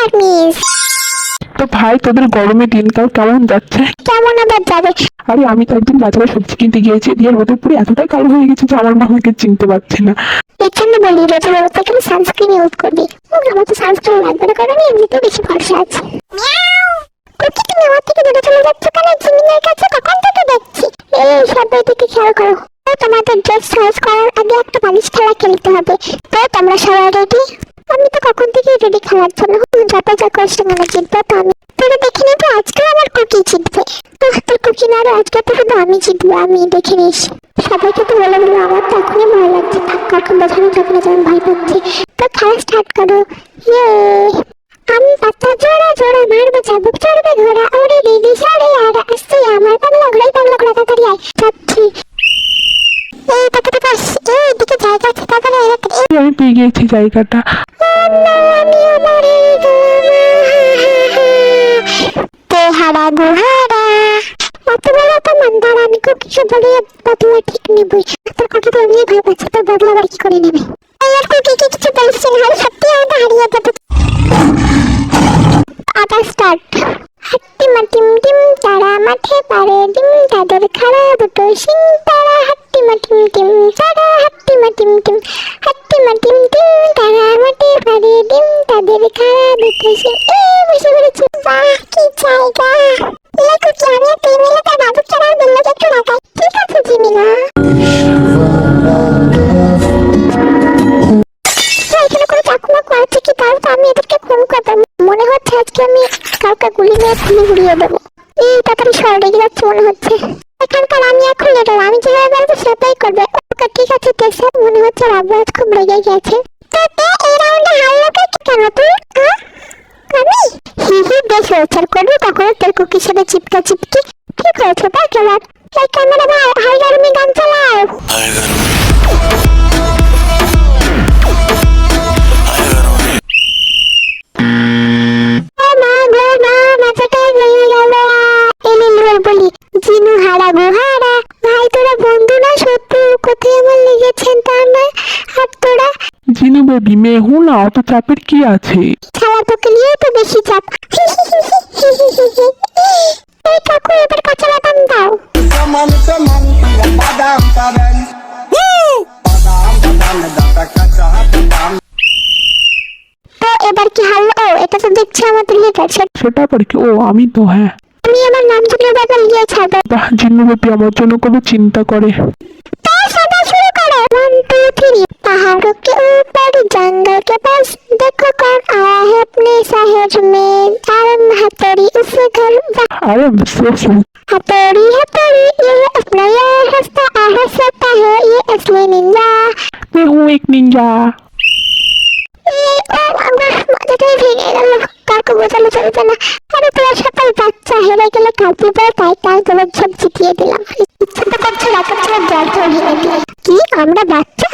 Armies. তো ভাই তোদের গরমে দিনকাল কেমন যাচ্ছে? কেমন আবার যাবে? আরে আমি তো একদিন বাজারে সবজি কিনতে গিয়েছি, দিয়ে রোদে পুরো এতটাই কালো হয়ে গেছে যে আমার মা আমাকে চিনতে পারছে না। এর জন্য বলি রোদে বেরোতে গেলে সানস্ক্রিন ইউজ করবি। আমার তো সানস্ক্রিন লাগবে না, কারণ এমনিতে বেশি ভরসা আছে। কুকি, তুমি আমার থেকে দূরে চলে যাচ্ছ কেন? জিমিনের কাছে কখন থেকে দেখছি। এই সবাই দিকে খেয়াল করো। তোমাদের ড্রেস চেঞ্জ করার আগে একটা বালিশ খেলা খেলতে হবে। তো তোমরা সবাই রেডি? আমি তো কখন থেকে রেডি খেলার জন্য। যত যা কষ্ট মনে জিতবো তো আমি। তোরা দেখে নিবি আজকে আমার কুকি জিতবে। তোর কুকি না, আজকে তো শুধু আমি জিতবো। আমি দেখে নিস। সবাইকে তো বলে বলবো, আমার তো এখনই ভয় লাগছে। কাউকে বোঝানো যাবে না যে আমি ভয় পাচ্ছি। তো খেলা স্টার্ট করো। ইয়ে আমি পাতা জোড়া জোড়া মারবো, চাবুক চড়বে ঘোড়া, ওরে দিদি সাড়ে আর আসছে আমার পাগলা ঘোড়াই, পাগলা ঘোড়া তাড়াতাড়ি আয়। যাচ্ছি। এই তাকে পাস, এই দিকে জায়গা আছে, তাড়াতাড়ি আমি পেয়ে গিয়েছি জায়গাটা। তেহারা গুহারা এত বড় তো মন্দার, আমি কিছু বলে বদলা ঠিক নেবই। তোর কাকে তো এমনি ভয় পাচ্ছে, তোর বদলা আবার কি করে নেবে? আর কুকি কিছু বলছে না, সত্যি আমাকে হারিয়ে যাবে। আবার স্টার্ট। হাট্টি মাটিম টিম তারা মাঠে পারে ডিম, তাদের খাড়া দুটো সিং তারা। হাট্টি মাটিম টিম তারা, হাট্টি মাটিম টিম, হাট্টি মাটিম টিম তারা মাঠে পারে ডিম, তাদের খাড়া দুটো সিং। এই বসে পড়েছি। বাহ কি জায়গা! এই কুকি, আমি আর তুই মিলে তার বাবুক চড়ার বিল্লাকে একটু রাখাই। ঠিক আছে জিমিনা। এখানে কোনো চাকুমাকু আছে কি? তাহলে তো আমি এদেরকে খুন করতাম। মনে হচ্ছে আজকে আমি কাউকে গুলি মেরে খুলে উড়িয়ে দেবো। এই তাড়াতাড়ি সরে রেগে যাচ্ছে মনে হচ্ছে। এখানকার আমি এখন লেটার, আমি যেভাবে বলবো সেটাই করবে। ওকে ঠিক আছে দেখছে, মনে হচ্ছে রাবরাজ খুব রেগে গেছে। তো এই রাউন্ডে হারলো কে? কেন তুই? আমি হি হি বেশ হয়েছে। করবি কখনো তোর কুকির সাথে চিপকা চিপকি? ঠিক হয়েছে তাই কেলার। এই ক্যামেরা ভাই, হাই গার্মি গান চালাও। জিনু হারা গুহারা। ভাই তোরা বন্ধু না শত্রু? কোথায় আমার লেগেছেন তা না। আর তোরা? জিনু বেবি মেয়ে হু না, অত চাপের কি আছে? ছাড়া তোকে নিয়ে তো বেশি চাপ। এই কাকু এবার কাঁচা বাদাম দাও। তো এবার কি হারলো? ও এটা তো দেখছি আমাদের লিডার। সেটা আবার কি? ও আমি তো, হ্যাঁ। আমি আমার নাম তুলে বাদাম দিয়ে ছাড়বো। বাহ, জিনু বেবি আমার জন্য কোনো চিন্তা করে। शुरू करो 1 2 3। पहाड़ों के ऊपर जंगल के पास देखो कौन आया है अपने शहर में। आरम हथौड़ी उस घर। अरे हथौड़ी हथौड़ी ये अपना ये हंसता हंसता है ये असली निंजा। मैं हूँ एक निंजा। মাথাটাই ভেঙে গেল। কাউকে বোঝানো চলবে না। আরে তোরা সকাল বাচ্চা হেরে গেলে কাঁদবি বলে তাই তোদের সব জিতিয়ে দিলাম। ইচ্ছা তো করছে রাতের ছেলে দরজা ভেঙে দিয়ে। কি আমরা বাচ্চা?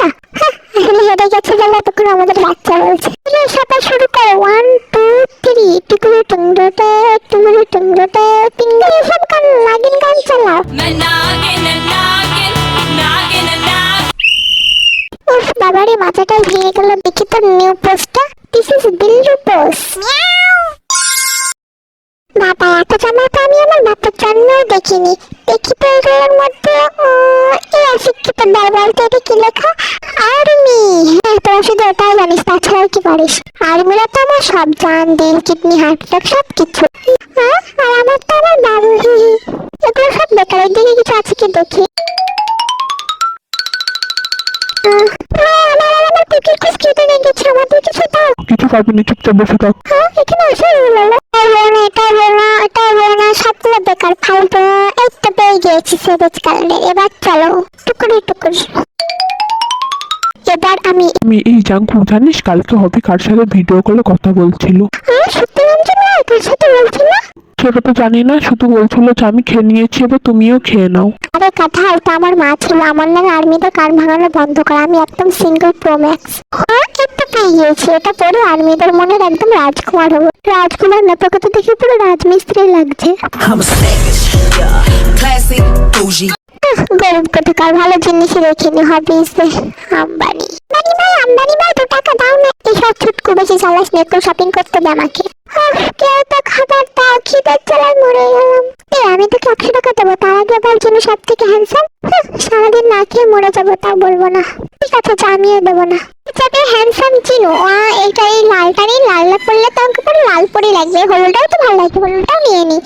হেরে গেছে গেল তখন আমাদের বাচ্চা বলছে। সকাল শুরু করো 1 2 3। টুকুরু টুংরোটে টুকুরু টুংরোটে পিঙ্গলি সব গান নাগিন গান চালাও। উফ বাবারে মাথাটাই ভেঙে গেল। দেখি তোর নিউ পোস্টটা। This is Billu post. বাবা এত জামা তো আমি আমার বাপের জন্যও দেখিনি। দেখি তো এগুলোর মধ্যে এই অশিক্ষিত দল বলতে এটা কি লেখা? আর্মি। হ্যাঁ তোরা শুধু ওটাই জানিস, তাছাড়া কি পারিস? আর্মিরা তো আমার সব জান দিল কিডনি হার্ট অ্যাটাক সব কিছু। হ্যাঁ আর আমার তো আমার বাবু। এগুলো সব বেকার। ওই দিকে কিছু আছে কি দেখি। আমার কুকির খুব খিদে লেগেছে, আমাদের কিছু দাও। কিছু পাবি না, চুপচাপ বসে থাক। এখানে আসে সবগুলো বেকার ফালতু। এই তো পেয়ে গিয়েছি সেভেজ ক্যালেন্ডার। এবার চলো টুকুরি টুকুরি। এবার আমি এই জাঙ্কু জানিস কালকে হবে কার সাথে ভিডিও কলে কথা বলছিল? সত্যি রঞ্জন না, কার সাথে বলছিল? সেটা তো জানি না, শুধু বলছিল যে আমি খেয়ে নিয়েছি, এবার তুমিও খেয়ে নাও। আরে কথা ওটা আমার মা ছিল। আমার নামে আর্মিতে কার ভাঙানো বন্ধ করা। আমি একদম সিঙ্গেল প্রো ম্যাক্স। একটা পেয়ে গিয়েছি। এটা পরে আর্মিদের মনের একদম রাজকুমার হবো। রাজকুমার না, তোকে তো দেখে পুরো রাজমিস্ত্রি লাগছে। গরিব কোথাকার, ভালো জিনিসই রেখেনি হবিসে। আম্বানি আম্বানি ভাই 2 টাকা দাও না, এইসব ছুটকু বেশি চালাস না, একটু শপিং করতে দে আমাকে। কেউ তো খাবার দাও, খিদের জ্বালায় মরে গেলাম। আমি তোকে 100 টাকা দেবো, তার আগে এবার জন্য সব থেকে হ্যান্ডসাম। সারাদিন না খেয়ে মরে যাবো, তাও বলবো না। ঠিক আছে, আমিও দেবো না। যাতে হ্যান্ডসাম চিনো, এইটা এই লালটা নেই, লাল পরলে তো আমাকে পুরো লাল পরি লাগবে। হলুদটাও তো ভালো লাগবে, হলুদটাও নিয়ে নি।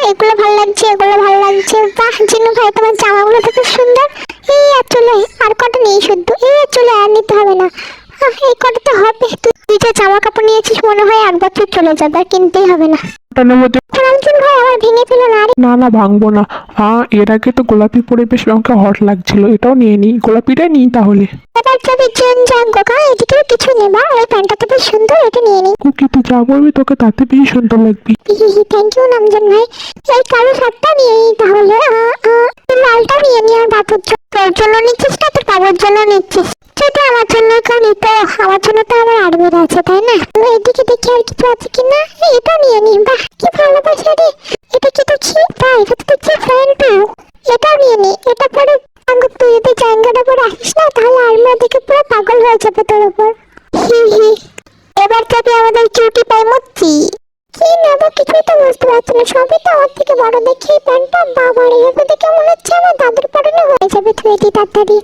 এগুলো ভালো লাগছে, এগুলো ভালো লাগছে। বাহ চিনু ভাই, তোমার জামাগুলো তো খুব সুন্দর। এই আর চলে, আর কটা নেই শুদ্ধ, এই চলে, আর নিতে হবে না। এই কটা তো হবে। তুই যে জামা কাপড় নিয়েছিস মনে হয় 1 বছর চলে যাবে, আর কিনতেই হবে না। ওটার মধ্যে রামচুন ভাই আবার ভেঙে ফেলো না। না না, ভাঙবো না। এর আগে তো গোলাপি পরে বেশ আমাকে হট লাগছিল, এটাও নিয়ে নিই, গোলাপিটাই নিই তাহলে। এবার যাবে জেন জাঙ্গো, এদিকেও কিছু নেবা। ওই প্যান্টটা তো বেশ সুন্দর, এটা নিয়ে নিই। কুকি তুই যা বলবি তোকে তাতে বেশি সুন্দর লাগবে। থ্যাংক ইউ নামজন ভাই। এই কালো শার্টটা নিয়ে নিই তাহলে। লালটা নিয়ে নিই। আর বাবুর জন্য, তোর জন্য নিচ্ছিস না তোর বাবুর জন্য নিচ্ছিস? সেটা আমার জন্য কারণ তো আমার জন্য তো আমার আর্মির আছে, তাই না? এদিকে দেখি আর কিছু আছে কিনা। এটা নিয়ে নিই। বাহ কি ভালোবাসা রে। এটা কি দেখছি? তাই এটা তো দেখছি ফ্রেন্ড। এটাও নিয়ে নিই। এটা পরে তুই যদি জায়গাটা পরে আসিস না, তাহলে আর্মি দেখে পুরো পাগল হয়ে যাবে তোর উপর। এবার যাবি আমাদের কিউটি পাই মুচ্ছি। কি নেবো কিছুই তো বুঝতে পারছি না, সবই তো আমার থেকে বড়। দেখি প্যান্টটা, বাবার এগুলো দেখে মনে হচ্ছে আমার দাদুর পরানো হয়ে যাবে। তুই এটি তাড়াতাড়ি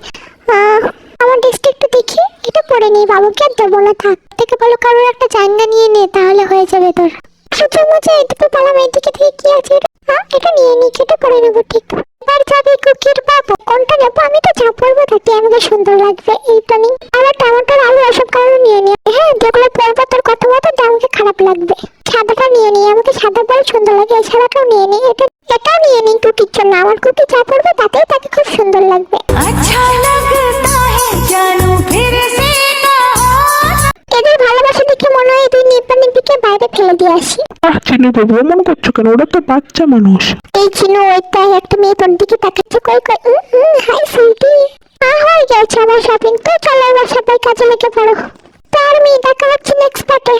আমার ড্রেসটা একটু দেখি। এটা পরে নিই, বাবুকে আর দেবো না, থাক। থেকে বলো কারোর একটা জায়গা নিয়ে নে, তাহলে হয়ে যাবে তোর। সুযোগ মজা এদিকে পালাম, এইদিকে থেকে কি আছে? এটা নিয়ে নিই, এটা পরে নেবো। ঠিক এবার যাবি কুকির বাবু। কোনটা নেবো? আমি তো যা পরবো তাতে আমাকে সুন্দর লাগবে, এইটা নিই। আবার টমেটোর আলু এসব কারণে নিয়ে নিই। যেগুলো পরবো তোর কথা মতো আমাকে খারাপ লাগবে। সাদাটা নিয়ে নিই, আমাকে সাদা পরে সুন্দর লাগে। এই সাদাটাও নিয়ে নিই। এটাও নিয়ে নিই কুকির জন্য। আমার কুকি যা পরবে তাতেই তাকে খুব সুন্দর লাগবে। এদের ভালোবাসা দেখে মনে হয় দুই নিব্বানিকে বাইরে ফেলে দিয়ে আসি। চিনু বাবু মনে করছো কেন? ওরা তো বাচ্চা মানুষ। এই চিনু, ওইটাই একটা মেয়ে তোর দিকে তাকাচ্ছে। কই হাই সুইটি। হয়ে গেছে আমার শপিং। তো চলো এবার সবাই কাজে লেগে পড়ো। তার মেয়ে দেখা হচ্ছে নেক্সট পার্টে।